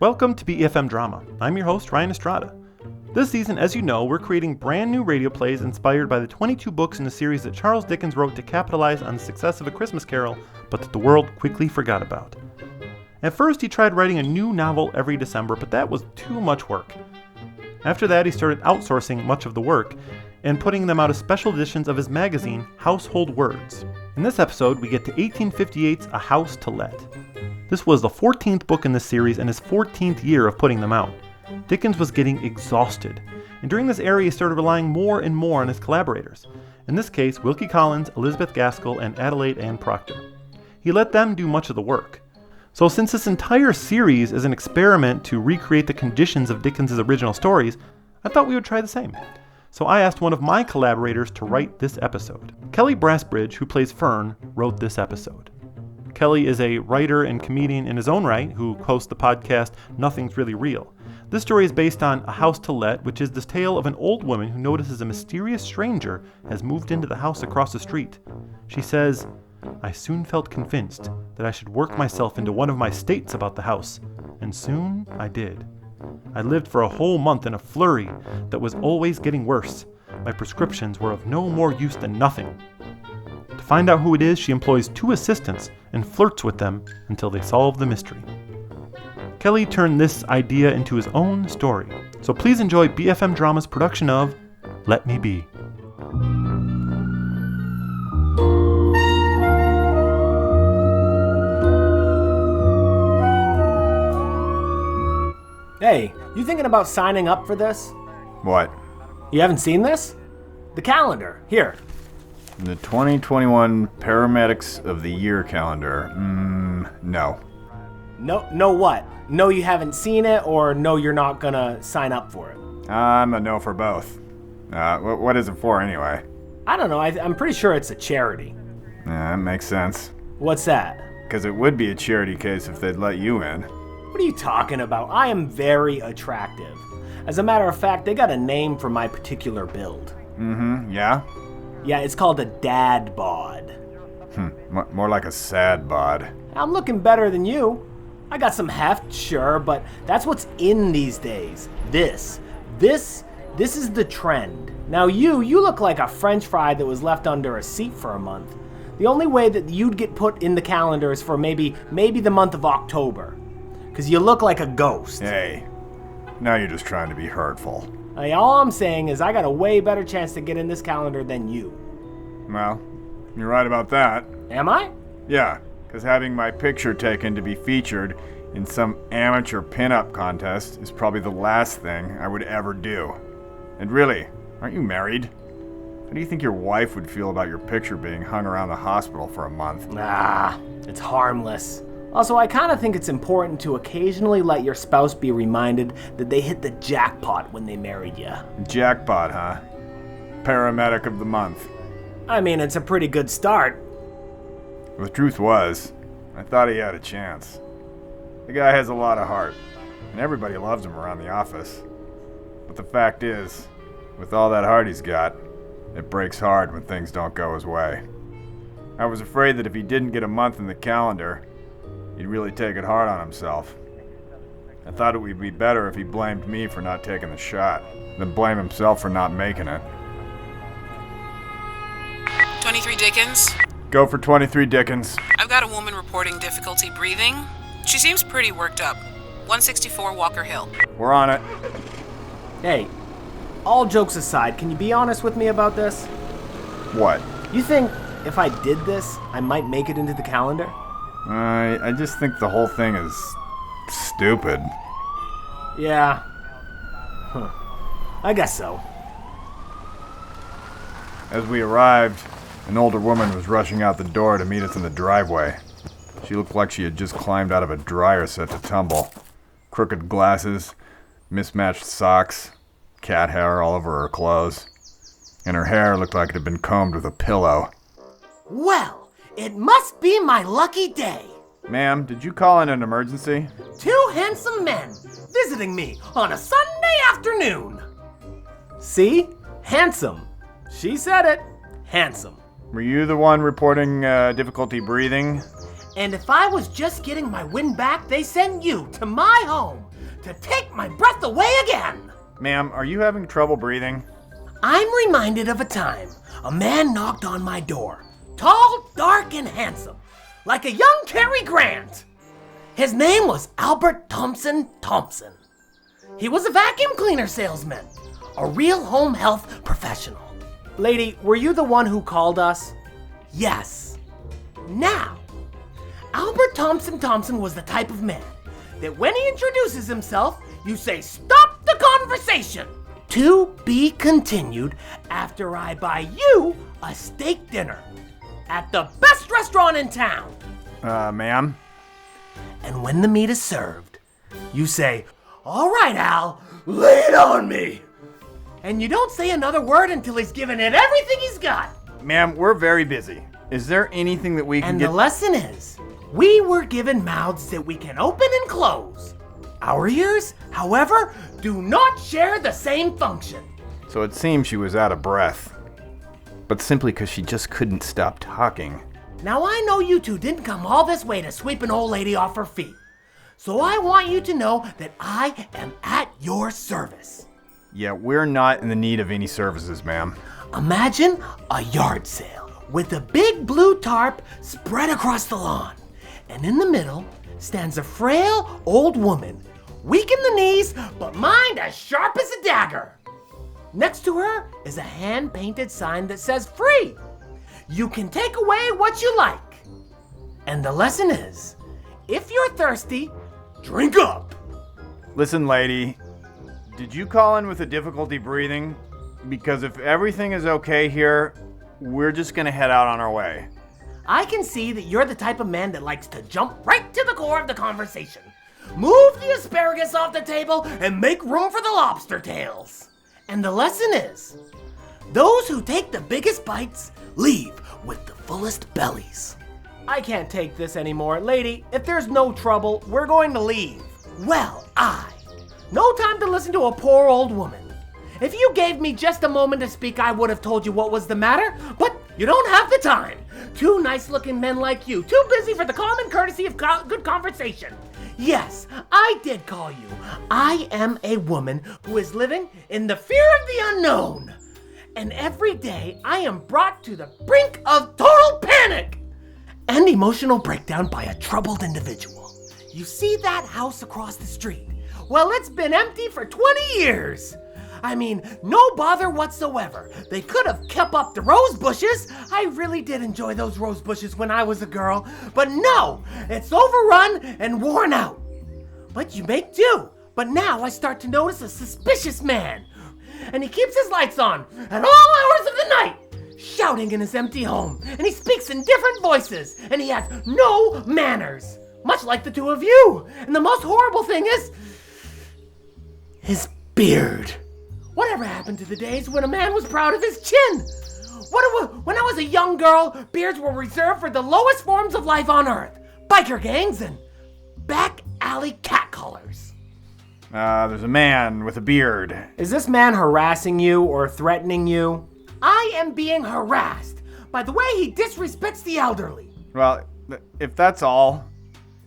Welcome to BeFM Drama. I'm your host, Ryan Estrada. This season, as you know, we're creating brand new radio plays inspired by the 22 books in the series that Charles Dickens wrote to capitalize on the success of A Christmas Carol, but that the world quickly forgot about. At first, he tried writing a new novel every December, but that was too much work. After that, he started outsourcing much of the work and putting them out as special editions of his magazine, Household Words. In this episode, we get to 1858's A House to Let. This was the 14th book in this series and his 14th year of putting them out. Dickens was getting exhausted, and during this era he started relying more and more on his collaborators. In this case, Wilkie Collins, Elizabeth Gaskell, and Adelaide Ann Proctor. He let them do much of the work. So since this entire series is an experiment to recreate the conditions of Dickens' original stories, I thought we would try the same. So I asked one of my collaborators to write this episode. Kelly Brassbridge, who plays Fern, wrote this episode. Kelly is a writer and comedian in his own right who hosts the podcast Nothing's Really Real. This story is based on A House to Let, which is the tale of an old woman who notices a mysterious stranger has moved into the house across the street. She says, "I soon felt convinced that I should work myself into one of my states about the house, and soon I did. I lived for a whole month in a flurry that was always getting worse. My prescriptions were of no more use than nothing." To find out who it is, she employs 2 assistants and flirts with them until they solve the mystery. Kelly turned this idea into his own story, so please enjoy BeFM Drama's production of Let Me Be. Hey, you thinking about signing up for this? What? You haven't seen this? The calendar, here. The 2021 Paramedics of the Year calendar. No. No what? No, you haven't seen it, or no, you're not gonna sign up for it? I'm a no for both. What is it for anyway? I don't know, I'm pretty sure it's a charity. That makes sense. What's that? Because it would be a charity case if they'd let you in. What are you talking about? I am very attractive. As a matter of fact, they got a name for my particular build. Yeah? Yeah, it's called a dad bod. More like a sad bod. I'm looking better than you. I got some heft, sure, but that's what's in these days. This is the trend. Now you look like a French fry that was left under a seat for a month. The only way that you'd get put in the calendar is for maybe the month of October. Because you look like a ghost. Hey, now you're just trying to be hurtful. Hey, all I'm saying is I got a way better chance to get in this calendar than you. Well, you're right about that. Am I? Yeah, because having my picture taken to be featured in some amateur pinup contest is probably the last thing I would ever do. And really, aren't you married? How do you think your wife would feel about your picture being hung around the hospital for a month? Nah, it's harmless. Also, I kind of think it's important to occasionally let your spouse be reminded that they hit the jackpot when they married you. Jackpot, huh? Paramedic of the month. I mean, it's a pretty good start. The truth was, I thought he had a chance. The guy has a lot of heart, and everybody loves him around the office. But the fact is, with all that heart he's got, it breaks hard when things don't go his way. I was afraid that if he didn't get a month in the calendar, he'd really take it hard on himself. I thought it would be better if he blamed me for not taking the shot, than blame himself for not making it. 23 Dickens? Go for 23 Dickens. I've got a woman reporting difficulty breathing. She seems pretty worked up. 164 Walker Hill. We're on it. Hey, all jokes aside, can you be honest with me about this? What? You think if I did this, I might make it into the calendar? I just think the whole thing is stupid. Yeah. I guess so. As we arrived, an older woman was rushing out the door to meet us in the driveway. She looked like she had just climbed out of a dryer set to tumble. Crooked glasses, mismatched socks, cat hair all over her clothes, and her hair looked like it had been combed with a pillow. Well, it must be my lucky day. Ma'am, did you call in an emergency? 2 handsome men visiting me on a Sunday afternoon. See? Handsome. She said it. Handsome. Were you the one reporting difficulty breathing? And if I was just getting my wind back, they sent you to my home to take my breath away again. Ma'am, are you having trouble breathing? I'm reminded of a time a man knocked on my door. Tall, dark, and handsome, like a young Cary Grant. His name was Albert Thompson. He was a vacuum cleaner salesman, a real home health professional. Lady, were you the one who called us? Yes. Now, Albert Thompson was the type of man that when he introduces himself, you say, "Stop the conversation." To be continued after I buy you a steak dinner at the best restaurant in town. Ma'am? And when the meat is served, you say, "All right, Al, lay it on me." And you don't say another word until he's given it everything he's got. Ma'am, we're very busy. Is there anything that we can And get... the lesson is, we were given mouths that we can open and close. Our ears, however, do not share the same function. So it seems she was out of breath. But simply because she just couldn't stop talking. Now I know you two didn't come all this way to sweep an old lady off her feet. So I want you to know that I am at your service. Yeah, we're not in the need of any services, ma'am. Imagine a yard sale with a big blue tarp spread across the lawn. And in the middle stands a frail old woman, weak in the knees, but mind as sharp as a dagger. Next to her is a hand-painted sign that says free. You can take away what you like. And the lesson is, if you're thirsty, drink up. Listen, lady, did you call in with a difficulty breathing? Because if everything is okay here, we're just gonna head out on our way. I can see that you're the type of man that likes to jump right to the core of the conversation. Move the asparagus off the table and make room for the lobster tails. And the lesson is, those who take the biggest bites leave with the fullest bellies. I can't take this anymore. Lady, if there's no trouble, we're going to leave. Well, no time to listen to a poor old woman. If you gave me just a moment to speak, I would have told you what was the matter, but you don't have the time. Two nice-looking men like you, too busy for the common courtesy of good conversation. Yes, I did call you. I am a woman who is living in the fear of the unknown. And every day I am brought to the brink of total panic and emotional breakdown by a troubled individual. You see that house across the street? Well, it's been empty for 20 years. I mean, no bother whatsoever. They could have kept up the rose bushes. I really did enjoy those rose bushes when I was a girl. But no, it's overrun and worn out. But you make do. But now I start to notice a suspicious man. And he keeps his lights on at all hours of the night, shouting in his empty home. And he speaks in different voices. And he has no manners, much like the two of you. And the most horrible thing is his beard. Whatever happened to the days when a man was proud of his chin? When I was a young girl, beards were reserved for the lowest forms of life on earth. Biker gangs and back alley catcallers. There's a man with a beard. Is this man harassing you or threatening you? I am being harassed by the way he disrespects the elderly. Well, if that's all,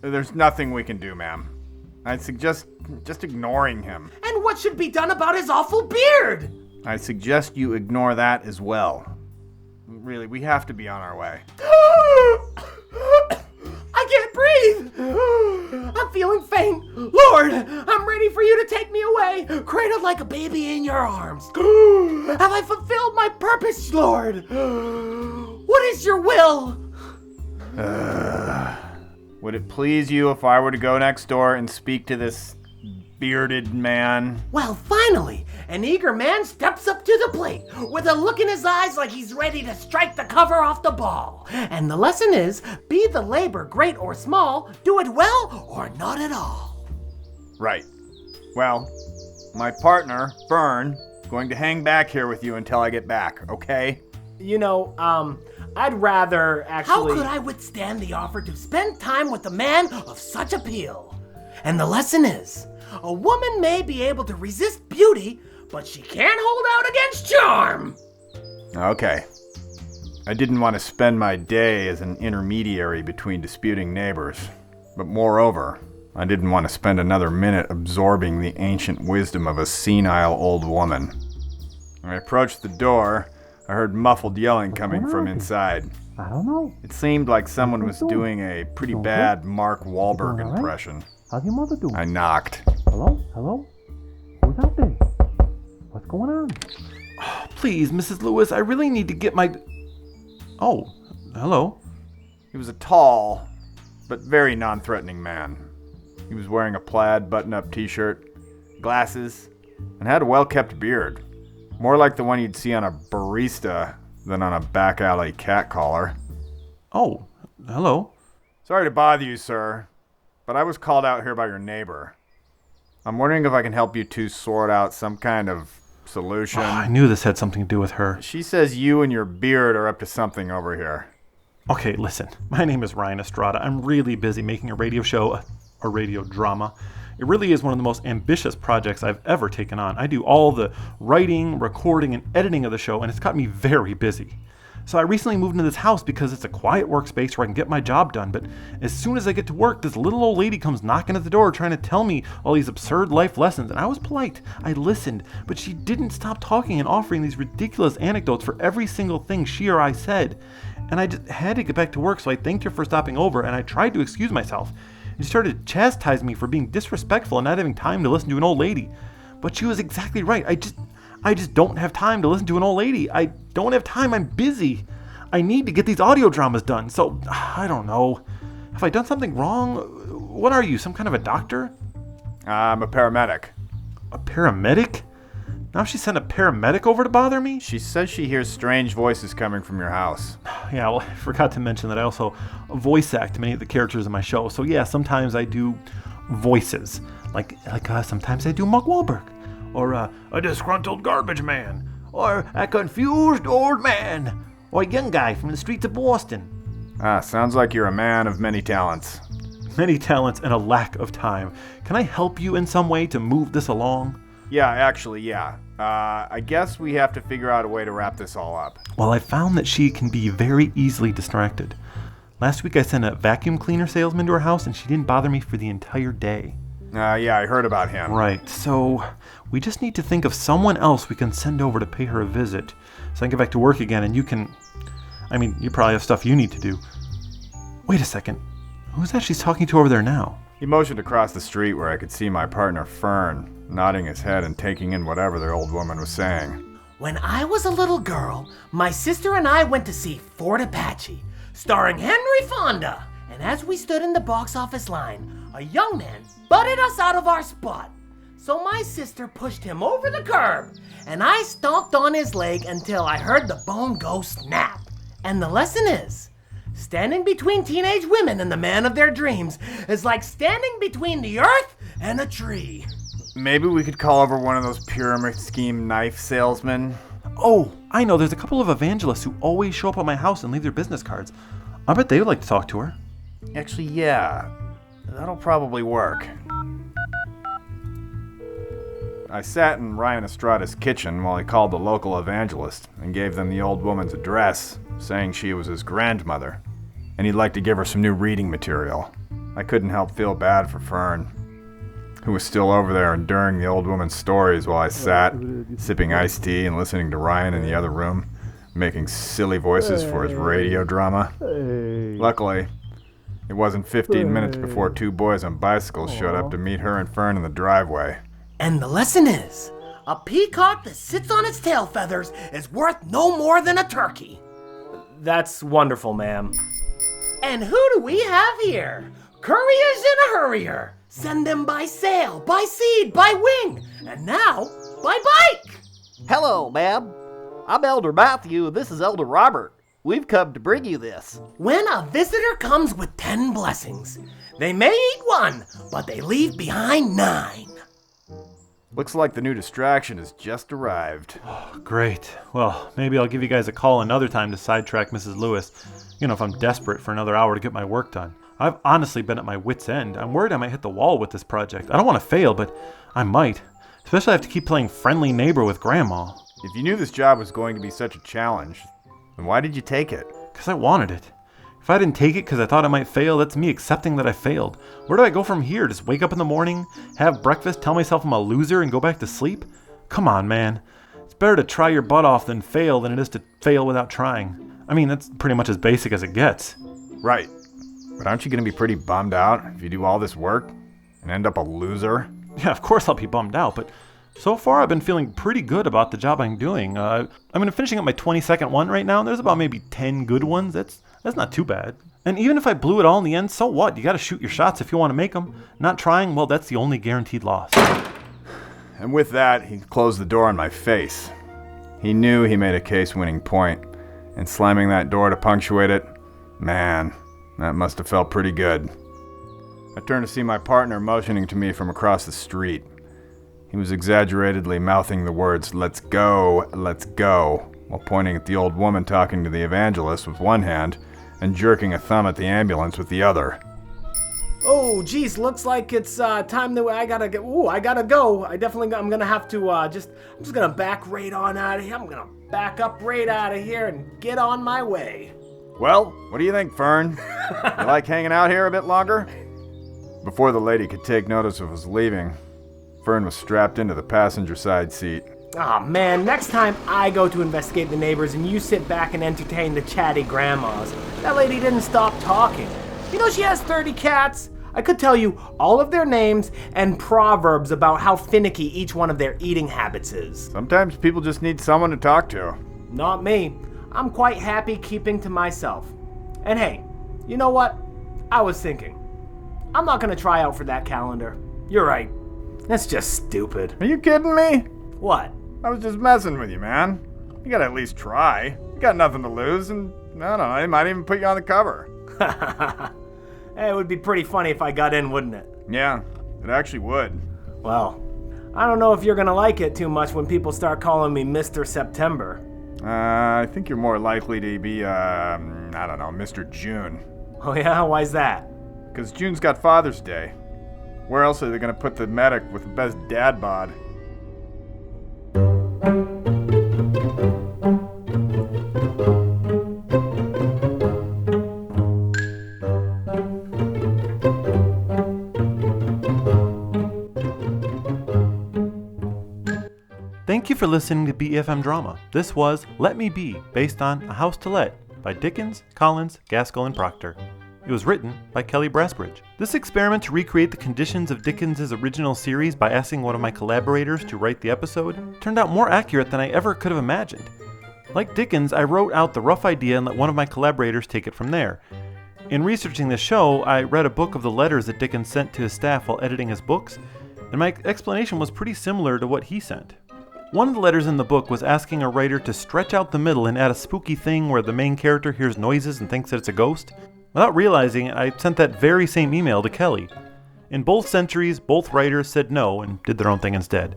there's nothing we can do, ma'am. I'd suggest just ignoring him. And what should be done about his awful beard? I suggest you ignore that as well. Really, we have to be on our way. I can't breathe. I'm feeling faint. Lord, I'm ready for you to take me away, cradled like a baby in your arms. Have I fulfilled my purpose, Lord? What is your will? Would it please you if I were to go next door and speak to this bearded man? Well, finally, an eager man steps up to the plate with a look in his eyes like he's ready to strike the cover off the ball. And the lesson is, be the labor great or small, do it well or not at all. Right. Well, my partner, Fern, is going to hang back here with you until I get back, okay? You know, I'd rather actually... How could I withstand the offer to spend time with a man of such appeal? And the lesson is, a woman may be able to resist beauty, but she can't hold out against charm. Okay. I didn't want to spend my day as an intermediary between disputing neighbors. But moreover, I didn't want to spend another minute absorbing the ancient wisdom of a senile old woman. When I approached the door, I heard muffled yelling coming from inside. I don't know. It seemed like someone was doing a pretty bad Mark Wahlberg impression. How's your mother doing? I knocked. Hello? Hello? Who's out there? What's going on? Oh, please, Mrs. Lewis, I really need to get my... Oh, hello. He was a tall, but very non-threatening man. He was wearing a plaid button-up t-shirt, glasses, and had a well-kept beard. More like the one you'd see on a barista than on a back-alley catcaller. Oh, hello. Sorry to bother you, sir, but I was called out here by your neighbor. I'm wondering if I can help you two sort out some kind of solution. Oh, I knew this had something to do with her. She says you and your beard are up to something over here. Okay, listen. My name is Ryan Estrada. I'm really busy making a radio show, a radio drama. It really is one of the most ambitious projects I've ever taken on. I do all the writing, recording, and editing of the show, and it's got me very busy. So I recently moved into this house because it's a quiet workspace where I can get my job done, but as soon as I get to work, this little old lady comes knocking at the door trying to tell me all these absurd life lessons, and I was polite. I listened, but she didn't stop talking and offering these ridiculous anecdotes for every single thing she or I said. And I just had to get back to work, so I thanked her for stopping over, and I tried to excuse myself. And she started chastising me for being disrespectful and not having time to listen to an old lady. But she was exactly right. I just don't have time to listen to an old lady. I don't have time. I'm busy. I need to get these audio dramas done. So, I don't know. Have I done something wrong? What are you, some kind of a doctor? I'm a paramedic. A paramedic? Now she sent a paramedic over to bother me? She says she hears strange voices coming from your house. Yeah, well, I forgot to mention that I also voice act many of the characters in my show. So yeah, sometimes I do voices. Like sometimes I do Mark Wahlberg. Or a disgruntled garbage man. Or a confused old man. Or a young guy from the streets of Boston. Sounds like you're a man of many talents. Many talents and a lack of time. Can I help you in some way to move this along? Yeah, actually, yeah. I guess we have to figure out a way to wrap this all up. Well, I found that she can be very easily distracted. Last week I sent a vacuum cleaner salesman to her house and she didn't bother me for the entire day. Yeah, I heard about him. Right, so we just need to think of someone else we can send over to pay her a visit. So I can get back to work again and you probably have stuff you need to do. Wait a second. Who's that she's talking to over there now? He motioned across the street where I could see my partner Fern, nodding his head and taking in whatever the old woman was saying. When I was a little girl, my sister and I went to see Fort Apache, starring Henry Fonda. And as we stood in the box office line, a young man butted us out of our spot. So my sister pushed him over the curb, and I stomped on his leg until I heard the bone go snap. And the lesson is, standing between teenage women and the man of their dreams is like standing between the earth and a tree. Maybe we could call over one of those pyramid scheme knife salesmen. Oh, I know. There's a couple of evangelists who always show up at my house and leave their business cards. I bet they would like to talk to her. Actually, yeah. That'll probably work. I sat in Ryan Estrada's kitchen while he called the local evangelist and gave them the old woman's address, saying she was his grandmother, and he'd like to give her some new reading material. I couldn't help feel bad for Fern, who was still over there enduring the old woman's stories while I sat, sipping iced tea and listening to Ryan in the other room, making silly voices for his radio drama. Luckily, it wasn't 15 minutes before two boys on bicycles showed up to meet her and Fern in the driveway. And the lesson is, a peacock that sits on its tail feathers is worth no more than a turkey. That's wonderful, ma'am. And who do we have here? Couriers in a hurrier. Send them by sail, by seed, by wing, and now by bike. Hello, ma'am. I'm Elder Matthew, and this is Elder Robert. We've come to bring you this. When a visitor comes with 10 blessings, they may eat one, but they leave behind 9. Looks like the new distraction has just arrived. Oh, great. Well, maybe I'll give you guys a call another time to sidetrack Mrs. Lewis. You know, if I'm desperate for another hour to get my work done. I've honestly been at my wit's end. I'm worried I might hit the wall with this project. I don't want to fail, but I might. Especially if I have to keep playing friendly neighbor with Grandma. If you knew this job was going to be such a challenge, then why did you take it? Because I wanted it. If I didn't take it because I thought I might fail, that's me accepting that I failed. Where do I go from here? Just wake up in the morning, have breakfast, tell myself I'm a loser, and go back to sleep? Come on, man. It's better to try your butt off than fail than it is to fail without trying. I mean, that's pretty much as basic as it gets. Right. But aren't you going to be pretty bummed out if you do all this work and end up a loser? Yeah, of course I'll be bummed out, but so far I've been feeling pretty good about the job I'm doing. I'm finishing up my 22nd one right now, and there's about maybe 10 good ones. That's not too bad. And even if I blew it all in the end, so what? You gotta shoot your shots if you want to make them. Not trying, well, that's the only guaranteed loss. And with that, he closed the door on my face. He knew he made a case-winning point, and slamming that door to punctuate it, man, that must have felt pretty good. I turned to see my partner motioning to me from across the street. He was exaggeratedly mouthing the words, let's go, while pointing at the old woman talking to the evangelist with one hand and jerking a thumb at the ambulance with the other. Oh, geez, looks like it's time that I gotta get. Ooh, I gotta go. I'm gonna have to I'm just gonna back right on out of here. I'm gonna back up right out of here and get on my way. Well, what do you think, Fern? You like hanging out here a bit longer? Before the lady could take notice of us leaving, Fern was strapped into the passenger side seat. Aw, man, next time I go to investigate the neighbors and you sit back and entertain the chatty grandmas. That lady didn't stop talking. You know she has 30 cats? I could tell you all of their names and proverbs about how finicky each one of their eating habits is. Sometimes people just need someone to talk to. Not me. I'm quite happy keeping to myself. And hey, you know what? I was thinking, I'm not gonna try out for that calendar. You're right. That's just stupid. Are you kidding me? What? I was just messing with you, man. You gotta at least try. You got nothing to lose, and I don't know, they might even put you on the cover. It would be pretty funny if I got in, wouldn't it? Yeah, it actually would. Well, I don't know if you're gonna like it too much when people start calling me Mr. September. I think you're more likely to be, I don't know, Mr. June. Oh yeah? Why's that? Because June's got Father's Day. Where else are they gonna put the medic with the best dad bod? Thank you for listening to BeFM Drama. This was Let Me Be, based on A House to Let by Dickens, Collins, Gaskell, and Proctor. It was written by Kelly Brasbridge. This experiment to recreate the conditions of Dickens' original series by asking one of my collaborators to write the episode turned out more accurate than I ever could have imagined. Like Dickens, I wrote out the rough idea and let one of my collaborators take it from there. In researching this show, I read a book of the letters that Dickens sent to his staff while editing his books, and my explanation was pretty similar to what he sent. One of the letters in the book was asking a writer to stretch out the middle and add a spooky thing where the main character hears noises and thinks that it's a ghost. Without realizing it, I sent that very same email to Kelly. In both centuries, both writers said no and did their own thing instead.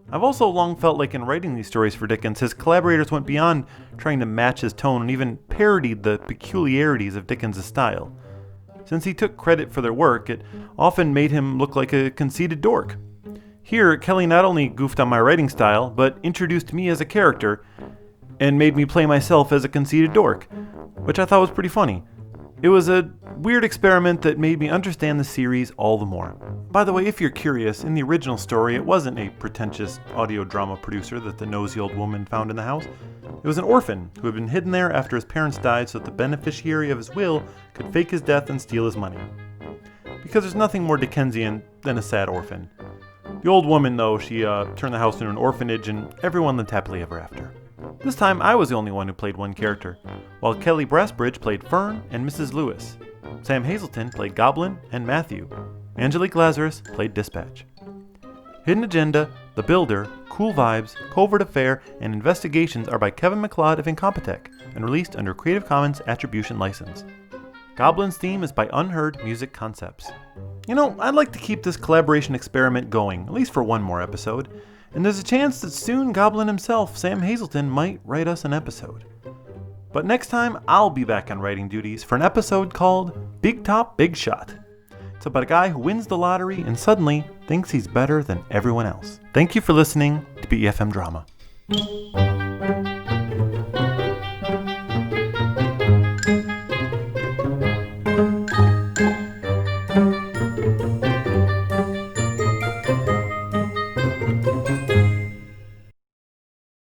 I've also long felt like in writing these stories for Dickens, his collaborators went beyond trying to match his tone and even parodied the peculiarities of Dickens' style. Since he took credit for their work, it often made him look like a conceited dork. Here, Kelly not only goofed on my writing style, but introduced me as a character and made me play myself as a conceited dork, which I thought was pretty funny. It was a weird experiment that made me understand the series all the more. By the way, if you're curious, in the original story, it wasn't a pretentious audio drama producer that the nosy old woman found in the house. It was an orphan who had been hidden there after his parents died so that the beneficiary of his will could fake his death and steal his money. Because there's nothing more Dickensian than a sad orphan. The old woman, though, she turned the house into an orphanage and everyone lived happily ever after. This time, I was the only one who played one character, while Kelly Brasbridge played Fern and Mrs. Lewis. Sam Hazelton played Goblin and Matthew. Angelique Lazarus played Dispatch. Hidden Agenda, The Builder, Cool Vibes, Covert Affair, and Investigations are by Kevin MacLeod of Incompetech and released under Creative Commons Attribution License. Goblin's theme is by Unheard Music Concepts. You know, I'd like to keep this collaboration experiment going, at least for one more episode, and there's a chance that soon Goblin himself, Sam Hazelton, might write us an episode. But next time, I'll be back on writing duties for an episode called Big Top, Big Shot. It's about a guy who wins the lottery and suddenly thinks he's better than everyone else. Thank you for listening to BeFM Drama.